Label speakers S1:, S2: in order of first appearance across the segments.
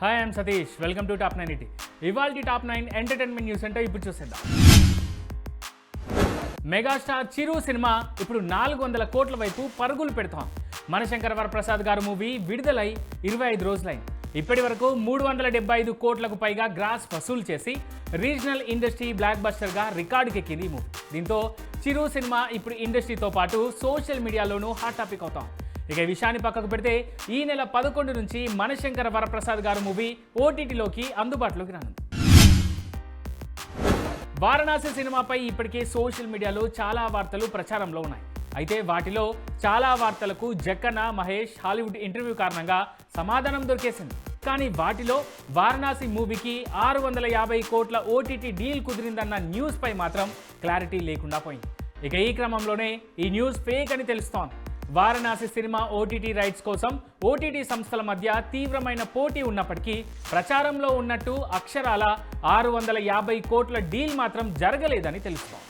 S1: Hi I'm Satish, welcome to top 9 ఇవాల్టి top 9 entertainment news అంటే ఇప్పుడు చూసేద్దాం. మెగాస్టార్ చిరు సినిమా ఇప్పుడు 400 కోట్ల వైపు పరుగులు పెడతాం. మనశంకర వరప్రసాద్ గారు మూవీ విడుదలై 25 రోజులైంది. ఇప్పటి వరకు 375 కోట్లకు పైగా గ్రాస్ వసూలు చేసి రీజనల్ ఇండస్ట్రీ బ్లాక్ బస్టర్గా రికార్డుకెక్కింది ఈ మూవీ. దీంతో చిరు సినిమా ఇప్పుడు ఇండస్ట్రీతో పాటు సోషల్ మీడియాలోనూ హాట్ టాపిక్ అవుతాం. ఇక ఈ విషయాన్ని పక్కకు పెడితే ఈ నెల 11 నుంచి మనశంకర వరప్రసాద్ గారు మూవీ ఓటీటీలోకి అందుబాటులోకి రానుంది. వారణాసి సినిమాపై ఇప్పటికే సోషల్ మీడియాలో చాలా వార్తలు ప్రచారంలో ఉన్నాయి. అయితే వాటిలో చాలా వార్తలకు జక్కన్న మహేష్ హాలీవుడ్ ఇంటర్వ్యూ కారణంగా సమాధానం దొరికేసింది. కానీ వాటిలో వారణాసి మూవీకి 650 కోట్ల ఓటీటీ డీల్ కుదిరిందన్న న్యూస్ పై మాత్రం క్లారిటీ లేకుండా పోయింది. ఇక ఈ క్రమంలోనే ఈ న్యూస్ ఫేక్ అని తెలుస్తోంది. వారణాసి సినిమా ఓటీటీ రైట్స్ కోసం ఓటీటీ సంస్థల మధ్య తీవ్రమైన పోటీ ఉన్నప్పటికీ ప్రచారంలో ఉన్నట్టు అక్షరాల 650 కోట్ల డీల్ మాత్రం జరగలేదని తెలుస్తోంది.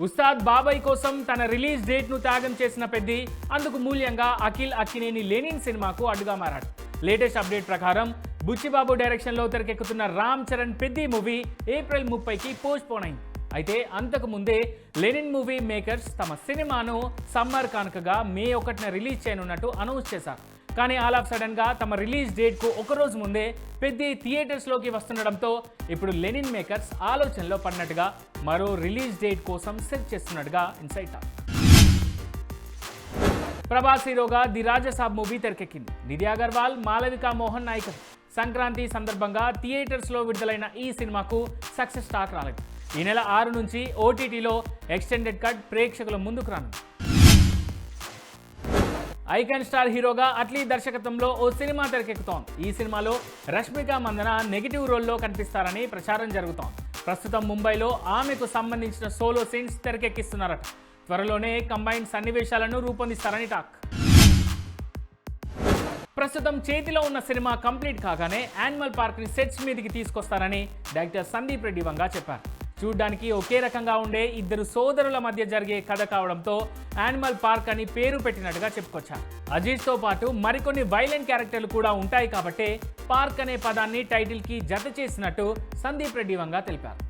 S1: ఉస్తాద్ బాబాయ్ కోసం తన రిలీజ్ డేట్ను త్యాగం చేసిన పెద్ది అందుకు మూల్యంగా అఖిల్ అక్కినేని లెనిన్ సినిమాకు అడ్డుగా మారాడు. లేటెస్ట్ అప్డేట్ ప్రకారం బుచ్చిబాబు డైరెక్షన్లో తెరకెక్కుతున్న రామ్ చరణ్ పెద్ది మూవీ ఏప్రిల్ 30కి పోస్ట్ పోన్ అయింది. అయితే అంతకు ముందే లెనిన్ మూవీ మేకర్స్ తమ సినిమాను సమ్మర్ కానుకగా మే 1న రిలీజ్ చేయనున్నట్టు అనౌన్స్ చేశారు. కానీ ఆల్ ఆఫ్ సడన్ గా తమ రిలీజ్ డేట్కు ఒకరోజు ముందే పెద్ద థియేటర్స్లోకి వస్తుండడంతో ఇప్పుడు లెనిన్ మేకర్స్ ఆలోచనలో పడినట్టుగా మరో రిలీజ్ డేట్ కోసం సెర్చ్ చేస్తున్నట్టుగా ఇన్సైట్. ప్రభాస్ హీరోగా ది రాజసాబ్ మూవీ తెరకెక్కింది. నిధి అగర్వాల్, మాలవికా మోహన్ నాయకులు. సంక్రాంతి సందర్భంగా థియేటర్స్లో విడుదలైన ఈ సినిమాకు సక్సెస్ టాక్ రాలేదు. ఈ నెల 6 నుంచి ఓటీటీలో ఎక్స్టెండెడ్ కట్ ప్రేక్షకుల ముందుకు రానుంది. ఐకాన్ స్టార్ హీరోగా అట్లీ దర్శకత్వంలో ఓ సినిమా తెరకెక్కుతోంది. ఈ సినిమాలో రష్మిక మందన నెగిటివ్ రోల్లో కనిపిస్తారని ప్రచారం జరుగుతోంది. ప్రస్తుతం ముంబైలో ఆమెకు సంబంధించిన సోలో సీన్స్ తెరకెక్కిస్తున్నారట. త్వరలోనే కంబైన్డ్ సన్నివేశాలను రూపొందిస్తారని టాక్. ప్రస్తుతం చేతిలో ఉన్న సినిమా కంప్లీట్ కాగానే యానిమల్ పార్క్ని సెట్స్ మీదకి తీసుకొస్తారని డైరెక్టర్ సందీప్ రెడ్డి వంగా చెప్పారు. చూడ్డానికి ఒకే రకంగా ఉండే ఇద్దరు సోదరుల మధ్య జరిగే కథ కావడంతో యానిమల్ పార్క్ అని పేరు పెట్టినట్టుగా చెప్పుకొచ్చారు. అజీజ్తో పాటు మరికొన్ని వైలెంట్ క్యారెక్టర్లు కూడా ఉంటాయి కాబట్టే పార్క్ అనే పదాన్ని టైటిల్కి జత చేసినట్టు సందీప్ రెడ్డి వంగా తెలిపారు.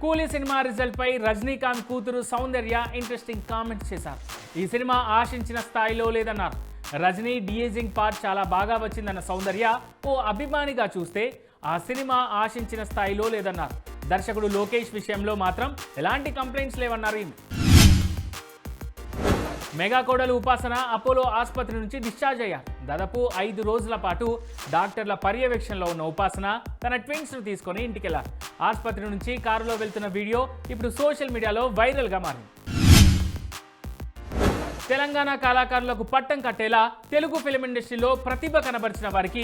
S1: కూలీ సినిమా రిజల్ట్ పై రజనీకాంత్ కూతురు సౌందర్య ఇంట్రెస్టింగ్ కామెంట్స్ చేశారు. ఈ సినిమా ఆశించిన స్థాయిలో లేదన్నారు. రజనీ డియేజింగ్ పార్ట్ చాలా బాగా వచ్చిందన్న సౌందర్య ఓ అభిమానిగా చూస్తే ఆ సినిమా ఆశించిన స్థాయిలో లేదన్నారు. దర్శకుడు లోకేష్ విషయంలో మాత్రం ఎలాంటి కంప్లైంట్స్ లేవన్నారు. మెగా కోడలు ఉపాసన అపోలో ఆసుపత్రి నుంచి డిశ్చార్జ్ అయ్యారు. దాదాపు 5 రోజుల పాటు డాక్టర్ల పర్యవేక్షణలో ఉన్న ఉపాసన తన ట్విన్స్ను తీసుకొని ఇంటికెళ్లారు. ఆసుపత్రి నుంచి కారులో వెళ్తున్న వీడియో ఇప్పుడు సోషల్ మీడియాలో వైరల్గా మారింది. తెలంగాణ కళాకారులకు పట్టం కట్టేలా తెలుగు ఫిలిం ఇండస్ట్రీలో ప్రతిభ కనబరిచిన వారికి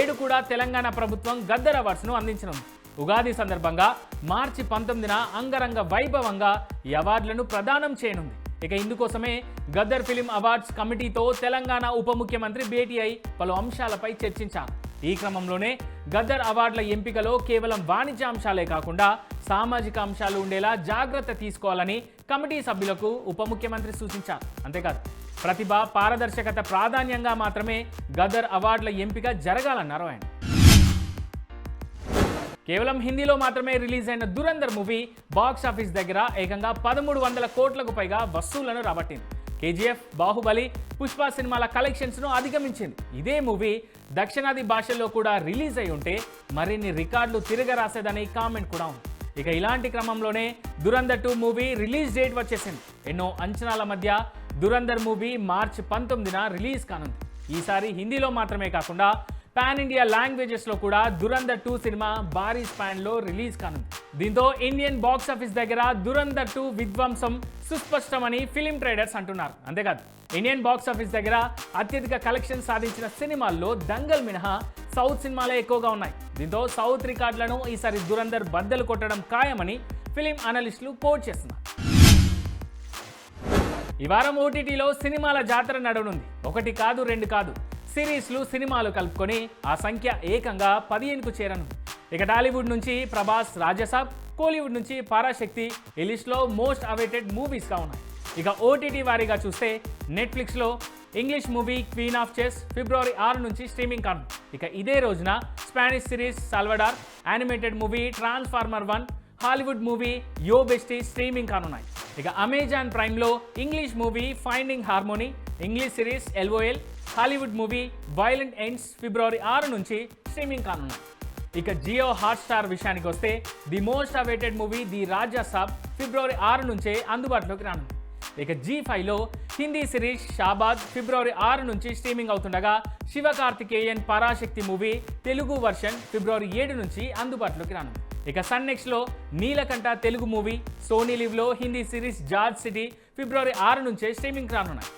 S1: 7 కూడా తెలంగాణ ప్రభుత్వం గద్దర్ అవార్డ్స్ను అందించనుంది. ఉగాది సందర్భంగా మార్చి 19న అంగరంగ వైభవంగా ఈ అవార్డులను ప్రదానం చేయనుంది. ఇక ఇందుకోసమే గద్దర్ ఫిలిం అవార్డ్స్ కమిటీతో తెలంగాణ ఉప ముఖ్యమంత్రి భేటీ అయి పలు అంశాలపై చర్చించారు. ఈ క్రమంలోనే గద్దర్ అవార్డుల ఎంపికలో కేవలం వాణిజ్య అంశాలే కాకుండా సామాజిక అంశాలు ఉండేలా జాగ్రత్త తీసుకోవాలని కమిటీ సభ్యులకు ఉప ముఖ్యమంత్రి సూచించారు. అంతేకాదు ప్రతిభ, పారదర్శకత ప్రాధాన్యంగా మాత్రమే గద్దర్ అవార్డుల ఎంపిక జరగాలన్నారు ఆయన. కేవలం హిందీలో మాత్రమే రిలీజ్ అయిన దురంధర్ మూవీ బాక్స్ ఆఫీస్ దగ్గర ఏకంగా 1300 కోట్లకు పైగా వసూళ్లను రాబట్టింది. కేజీఎఫ్, బాహుబలి, పుష్ప సినిమాల కలెక్షన్స్ను అధిగమించింది. ఇదే మూవీ దక్షిణాది భాషల్లో కూడా రిలీజ్ అయి ఉంటే మరిన్ని రికార్డులు తిరగరాసేదని కామెంట్ కూడా ఉంది. ఇక ఇలాంటి క్రమంలోనే దురంధర్ 2 మూవీ రిలీజ్ డేట్ వచ్చేసింది. ఎన్నో అంచనాల మధ్య దురంధర్ మూవీ మార్చి 19న రిలీజ్ కానుంది. ఈసారి హిందీలో మాత్రమే కాకుండా పాన్ ఇండియా లాంగ్వేజెస్లో కూడా దురంధర్ 2 సినిమా భారీ స్పాన్లో రిలీజ్ కానుంది. దీంతో ఇండియన్ బాక్స్ ఆఫీస్ దగ్గర దురంధర్ 2 విధ్వంసం సుస్పష్టమని ఫిలిం ట్రేడర్స్ అంటున్నారు. అంతేకాదు ఇండియన్ బాక్స్ ఆఫీస్ దగ్గర అత్యధిక కలెక్షన్ సాధించిన సినిమాల్లో దంగల్ మినహా సౌత్ సినిమాలే ఎక్కువగా ఉన్నాయి. దీంతో సౌత్ రికార్డులను ఈసారి దురంధర్ బద్దలు కొట్టడం ఖాయమని ఫిలిం అనలిస్టులు కోట్ చేస్తున్నారు. ఈ వారం ఓటీటీలో సినిమాల జాతర నడవనుంది. 1 కాదు 2 కాదు సిరీస్లు, సినిమాలు కలుపుకొని ఆ సంఖ్య ఏకంగా 15కు చేరనుంది. ఇక టాలీవుడ్ నుంచి ప్రభాస్ రాజసాబ్, కోలీవుడ్ నుంచి పరాశక్తి ఈ లిస్ట్లో మోస్ట్ అవైటెడ్ మూవీస్గా ఉన్నాయి. ఇక ఓటీటీ వారీగా చూస్తే నెట్ఫ్లిక్స్లో English movie queen of chess February 6 నుంచి స్ట్రీమింగ్ కానుంది. ఇక ఇదే రోజున Spanish series Salvador, animated movie transformer 1, Hollywood movie yo bestie streaming కానున్నాయి. ఇక అమెజాన్ ప్రైమ్లో English movie finding harmony, English series LOL, Hollywood movie violent ends February 6 నుంచి streaming కానున్నాయి. ఇక జియో హాట్స్టార్ విషయానికి వస్తే the most awaited movie the Raja Saab February 6 నుంచే అందుబాటులోకి రానుంది. ఇక G5లో హిందీ సిరీస్ షాబాద్ ఫిబ్రవరి 6 నుంచి స్ట్రీమింగ్ అవుతుండగా Sivakarthikeyan Parasakthi movie Telugu version February 7 నుంచి అందుబాటులోకి రానుంది. ఇక సన్ నెక్స్ట్లో నీలకంఠ తెలుగు మూవీ, సోనీ లివ్లో Hindi series George city February 6 నుంచే స్ట్రీమింగ్ రానున్నాయి.